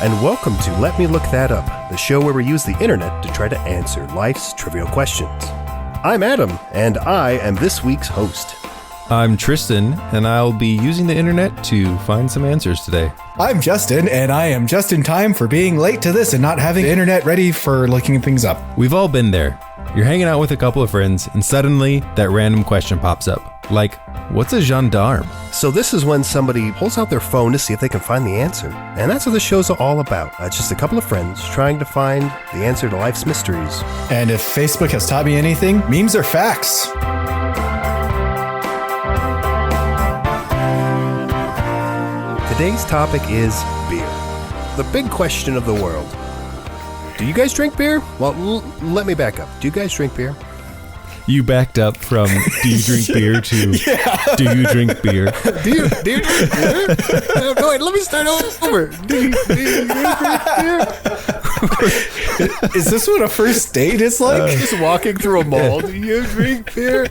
and welcome to Let Me Look That Up, the show where we use the internet to try to answer life's trivial questions. I'm Adam, and I am this week's host. I'm Tristan, and I'll be using the internet to find some answers today. I'm Justin, and I am just in time for being late to this and not having the internet ready for looking things up. We've all been there. You're hanging out with a couple of friends, and suddenly that random question pops up. Like, what's a gendarme? So this is when somebody pulls out their phone to see if they can find the answer. And that's what the show's all about. It's just a couple of friends trying to find the answer to life's mysteries. And if Facebook has taught me anything, memes are facts. Today's topic is beer. The big question of the world. Do you guys drink beer? Well, let me back up. Do you guys drink beer? You backed up from do you drink beer to do you drink beer? Do you drink beer? No, wait, let me start over. Do you drink beer? Is this what a first date is like? Just walking through a mall. Do you drink beer?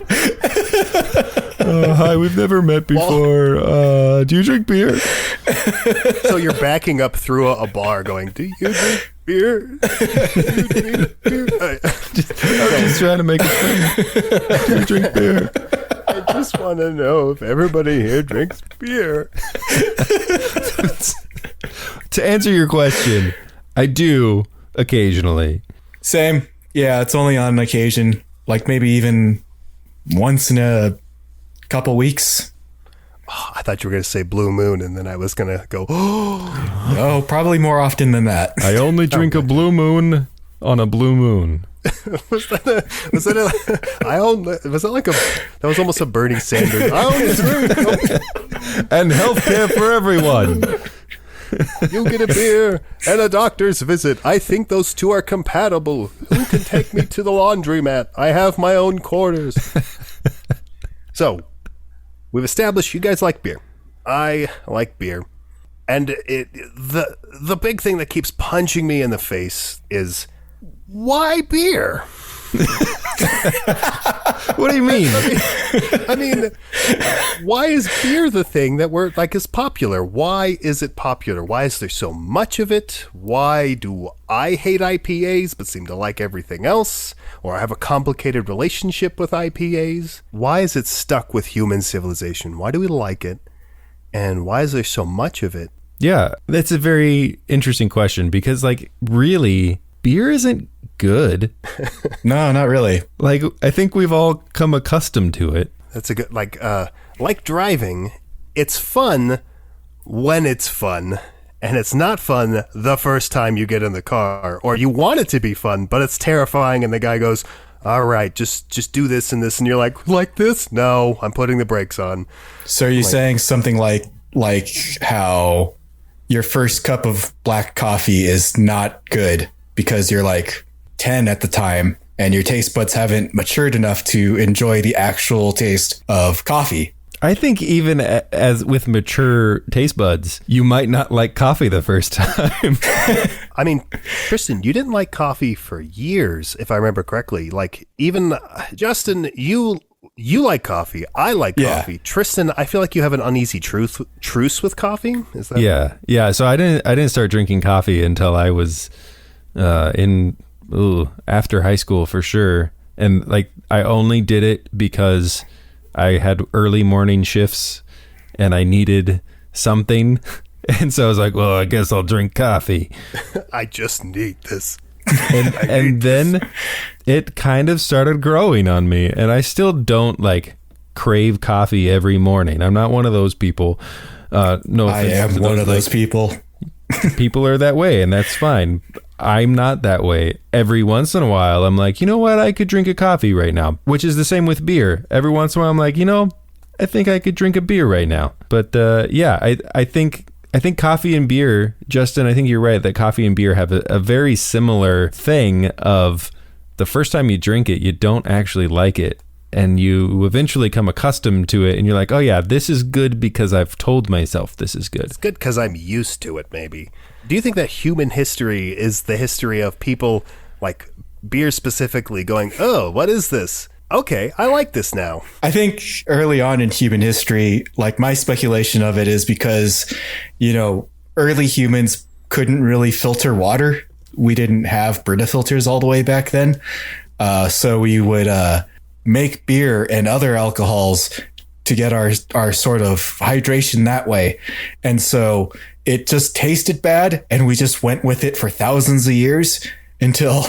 Hi, we've never met before. Do you drink beer? So you're backing up through a bar going, do you drink beer? Do you drink beer? I'm just trying to make it funny. Do you drink beer? I just want to know if everybody here drinks beer. To answer your question, I do occasionally. Same. Yeah, it's only on occasion. Like maybe even once in a couple weeks. Oh, I thought you were going to say Blue Moon, and then I was going to go, oh. No, probably more often than that. I only drink a blue moon on a blue moon. Was that almost a Bernie Sanders? I only drink. And healthcare for everyone. You get a beer and a doctor's visit. I think those two are compatible. Who can take me to the laundromat? I have my own quarters. So, we've established you guys like beer. I like beer. And the big thing that keeps punching me in the face is, why beer? What do you mean? I mean, why is beer the thing that is popular? Why is it popular? Why is there so much of it? Why do I hate IPAs but seem to like everything else? Or I have a complicated relationship with IPAs? Why is it stuck with human civilization? Why do we like it? And why is there so much of it? Yeah, that's a very interesting question because, really, beer isn't good. No, not really. I think we've all come accustomed to it. That's a good, like driving, it's fun when it's fun, and it's not fun the first time you get in the car, or you want it to be fun, but it's terrifying, and the guy goes, all right, just do this and this, and you're like this? No, I'm putting the brakes on. So are you saying something like how your first cup of black coffee is not good because you're 10 at the time and your taste buds haven't matured enough to enjoy the actual taste of coffee? I think even as with mature taste buds, you might not like coffee the first time. I mean, Tristan, you didn't like coffee for years, if I remember correctly. Even Justin, you like coffee. I like coffee. Tristan, I feel like you have an uneasy truce with coffee. Is that? Yeah. So I didn't start drinking coffee until I was after high school for sure. And I only did it because I had early morning shifts and I needed something. And so I was like, well, I guess I'll drink coffee. I just need this. And then it kind of started growing on me. And I still don't crave coffee every morning. I'm not one of those people. No, I am one of those people. People are that way, and that's fine. I'm not that way. Every once in a while, I'm like, you know what? I could drink a coffee right now, which is the same with beer. Every once in a while, I'm like, I think I could drink a beer right now. But I think coffee and beer, Justin, I think you're right that coffee and beer have a very similar thing of the first time you drink it, you don't actually like it. And you eventually come accustomed to it and you're like, oh yeah, this is good because I've told myself this is good. It's good because I'm used to it, maybe. Do you think that human history is the history of people, beer specifically, going, oh, what is this? Okay, I like this now. I think early on in human history, my speculation of it is because, early humans couldn't really filter water. We didn't have Brita filters all the way back then. So we would make beer and other alcohols to get our sort of hydration that way. And so it just tasted bad, and we just went with it for thousands of years until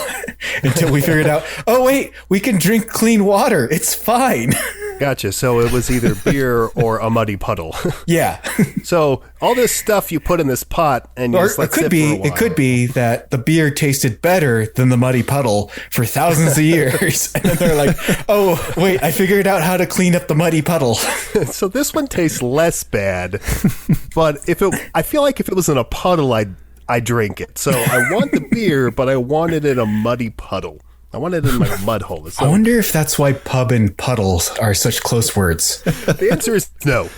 we figured out, oh wait, we can drink clean water. It's fine. Gotcha. So it was either beer or a muddy puddle. Yeah. So all this stuff you put in this pot, and you Or just let it could sit be for a while. it could be that the beer tasted better than the muddy puddle for thousands of years. And then they're like, oh wait, I figured out how to clean up the muddy puddle. So this one tastes less bad, but I feel like if it was in a puddle, I'd drink it. So I want the beer, but I want it in a muddy puddle. I want it in like a mud hole. So I wonder if that's why pub and puddles are such close words. the answer is no.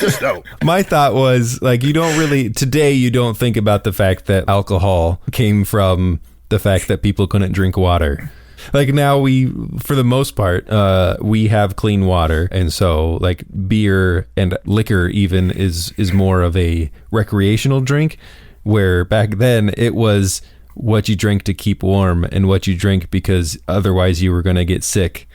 Just no. My thought was like, you don't think about the fact that alcohol came from the fact that people couldn't drink water. Like now for the most part, we have clean water. And so like beer and liquor even is more of a recreational drink, where back then it was what you drink to keep warm and what you drink because otherwise you were going to get sick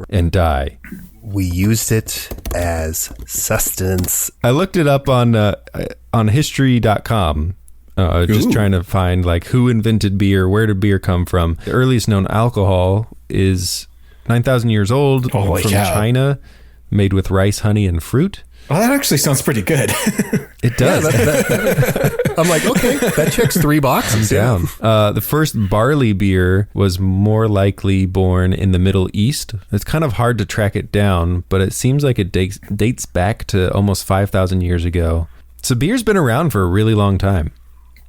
and die. We used it as sustenance. I looked it up on history.com, just trying to find like who invented beer, where did beer come from. The earliest known alcohol is 9,000 years old, Holy from cow. China, made with rice, honey, and fruit. Well, that actually sounds pretty good. It does. I'm like, okay, that checks 3 boxes. Down. The first barley beer was more likely born in the Middle East. It's kind of hard to track it down, but it seems like it dates back to almost 5,000 years ago. So beer's been around for a really long time.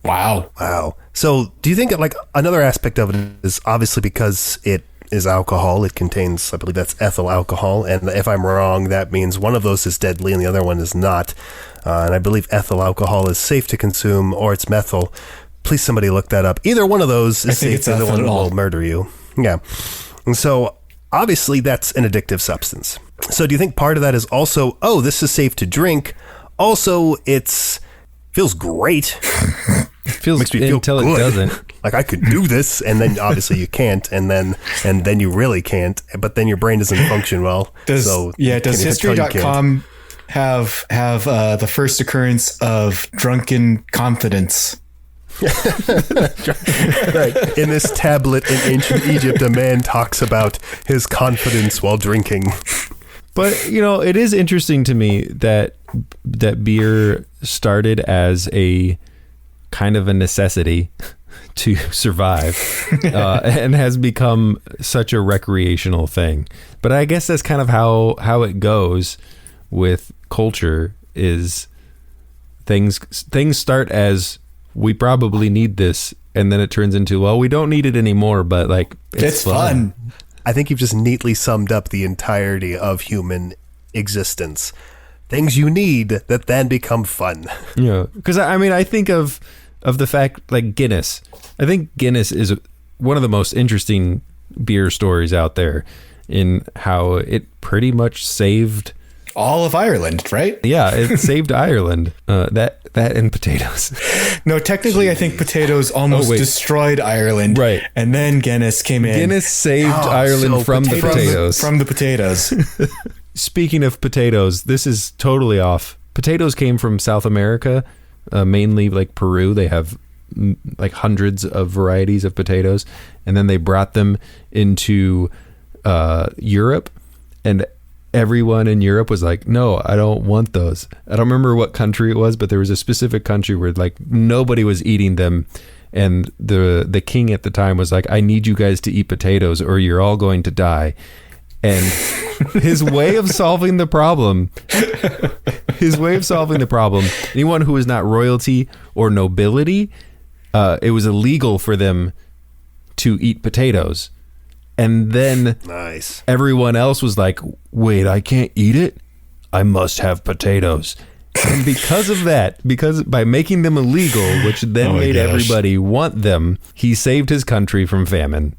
Wow. Wow. So do you think like another aspect of it is obviously because it is alcohol, it contains, I believe that's ethyl alcohol, and if I'm wrong, that means one of those is deadly and the other one is not. And I believe ethyl alcohol is safe to consume, or it's methyl. Please somebody look that up. Either one of those is safe, the other one will murder you. Yeah. And so obviously that's an addictive substance. So do you think part of that is also, oh, this is safe to drink, also feels great. It feels Makes me feel until good. it doesn't. Like I could do this, and then obviously you can't, and then you really can't, but then your brain doesn't function well. Does tell you history.com have the first occurrence of drunken confidence? Right. In this tablet in ancient Egypt, a man talks about his confidence while drinking. But, it is interesting to me that beer started as a kind of a necessity to survive and has become such a recreational thing. But I guess that's kind of how it goes with culture, is things start as we probably need this, and then it turns into, well, we don't need it anymore, but like It's fun. I think you've just neatly summed up the entirety of human existence. Things you need that then become fun. Yeah, because I think of the fact like Guinness. I think Guinness is one of the most interesting beer stories out there, in how it pretty much saved All of Ireland, right? Yeah, it saved Ireland. That and potatoes. No, technically, I think potatoes almost destroyed Ireland. Right. And then Guinness came in. Guinness saved Ireland from the potatoes. From the potatoes. Speaking of potatoes, this is totally off. Potatoes came from South America, mainly like Peru. They have like hundreds of varieties of potatoes, and then they brought them into Europe, and everyone in Europe was like, no, I don't want those. I don't remember what country it was, but there was a specific country where like nobody was eating them, and the king at the time was like, I need you guys to eat potatoes or you're all going to die. And his way of solving the problem, anyone who was not royalty or nobility, it was illegal for them to eat potatoes. And then everyone else was like, wait, I can't eat it? I must have potatoes. And because of that, because by making them illegal, which then made everybody want them, he saved his country from famine.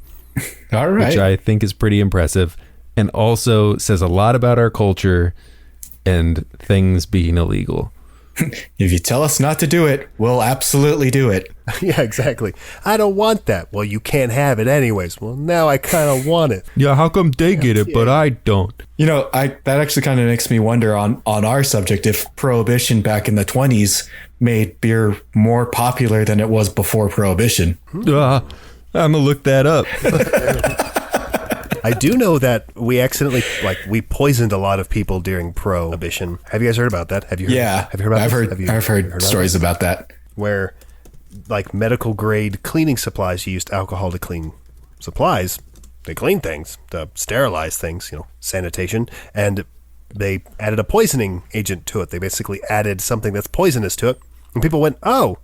All right. Which I think is pretty impressive, and also says a lot about our culture and things being illegal. If you tell us not to do it, we'll absolutely do it. Yeah, exactly. I don't want that. Well, you can't have it anyways. Well, now I kind of want it. Yeah, how come they get it, but I don't? You know, that actually kind of makes me wonder on our subject if Prohibition back in the 20s made beer more popular than it was before Prohibition. I'm going to look that up. I do know that we accidentally, we poisoned a lot of people during Prohibition. Have you guys heard about that? Have you heard? Yeah. Have you heard about I've heard stories about that. Where, medical grade cleaning supplies, you used alcohol to clean supplies. They clean things, to sterilize things, sanitation. And they added a poisoning agent to it. They basically added something that's poisonous to it. And people went, oh.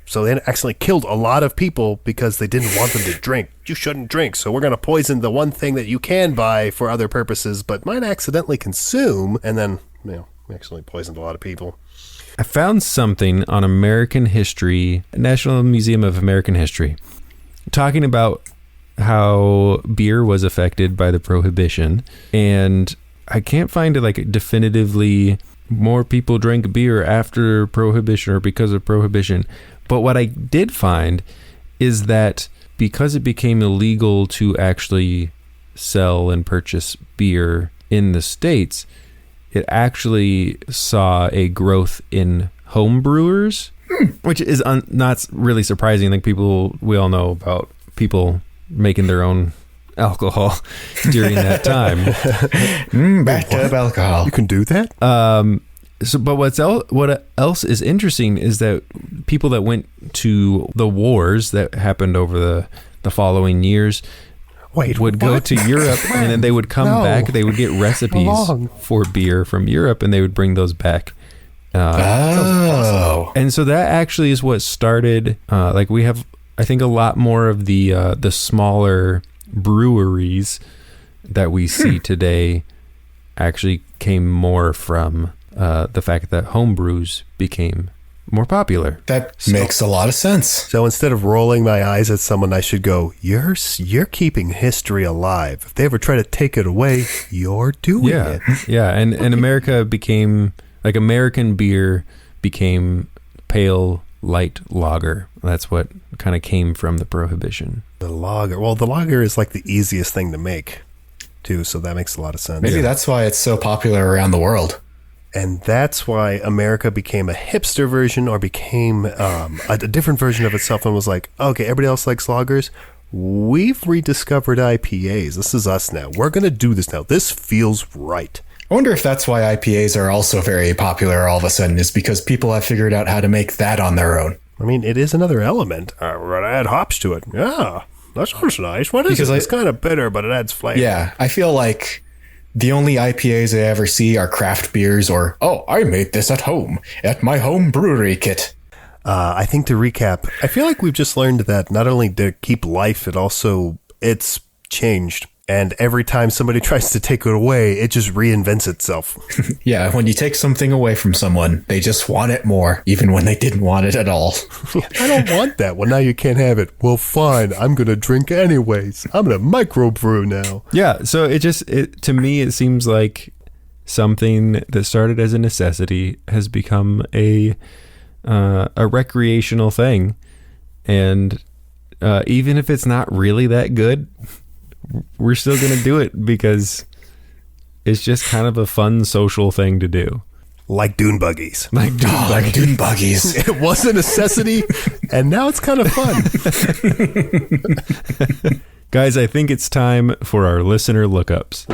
So they accidentally killed a lot of people because they didn't want them to drink. You shouldn't drink, so we're going to poison the one thing that you can buy for other purposes, but might accidentally consume, and then, we accidentally poisoned a lot of people. I found something on American History, National Museum of American History, talking about how beer was affected by the Prohibition, and I can't find it definitively more people drank beer after Prohibition or because of Prohibition. But what I did find is that because it became illegal to actually sell and purchase beer in the States, it actually saw a growth in home brewers, which is not really surprising. We all know about people making their own alcohol during that time. Bathtub alcohol. You can do that? But what else is interesting is that people that went to the wars that happened over the following years would go to Europe and then they would come back. They would get recipes for beer from Europe and they would bring those back. And so that actually is what started. We have, I think, a lot more of the smaller breweries that we see today actually came more from the fact that home brews became more popular. That makes a lot of sense. So instead of rolling my eyes at someone, I should go, you're keeping history alive. If they ever try to take it away, you're doing it. Yeah, and America became, American beer became pale, light lager. That's what kind of came from the Prohibition. The lager. Well, the lager is the easiest thing to make, too, so that makes a lot of sense. Maybe that's why it's so popular around the world. And that's why America became a hipster version or became a different version of itself and was like, okay, everybody else likes lagers. We've rediscovered IPAs. This is us now. We're going to do this now. This feels right. I wonder if that's why IPAs are also very popular all of a sudden, is because people have figured out how to make that on their own. I mean, it is another element. We're going to add hops to it. Yeah, that sounds nice. What is it? It's kind of bitter, but it adds flavor. Yeah, I feel like the only IPAs I ever see are craft beers or, I made this at home, at my home brewery kit. I think to recap, I feel like we've just learned that not only to keep life, it's changed. And every time somebody tries to take it away, it just reinvents itself. Yeah, when you take something away from someone, they just want it more, even when they didn't want it at all. I don't want that. Well, now you can't have it. Well, fine. I'm going to drink anyways. I'm going to microbrew now. Yeah, so to me, it seems like something that started as a necessity has become a recreational thing. And even if it's not really that good, we're still going to do it because it's just kind of a fun social thing to do. Like dune buggies. Like dune buggies. It was a necessity, and now it's kind of fun. Guys, I think it's time for our listener lookups.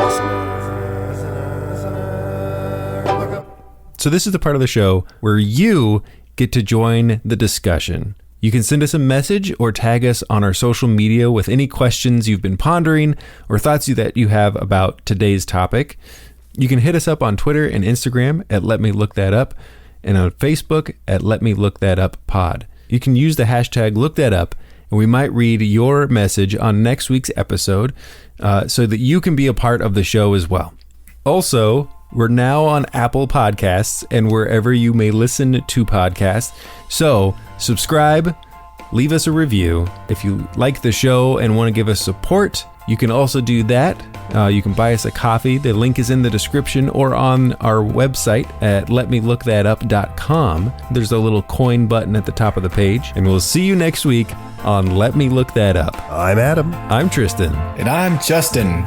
So this is the part of the show where you get to join the discussion. You can send us a message or tag us on our social media with any questions you've been pondering or thoughts that you have about today's topic. You can hit us up on Twitter and Instagram at Let Me Look That Up and on Facebook at Let Me Look That Up Pod. You can use the hashtag Look That Up and we might read your message on next week's episode so that you can be a part of the show as well. Also, we're now on Apple Podcasts and wherever you may listen to podcasts. So subscribe, leave us a review. If you like the show and want to give us support, you can also do that You can buy us a coffee. The link is in the description or on our website at letmelookthatUp.com. There's a little coin button at the top of the page. And we'll see you next week on Let Me Look That Up. I'm Adam. I'm Tristan. And I'm Justin.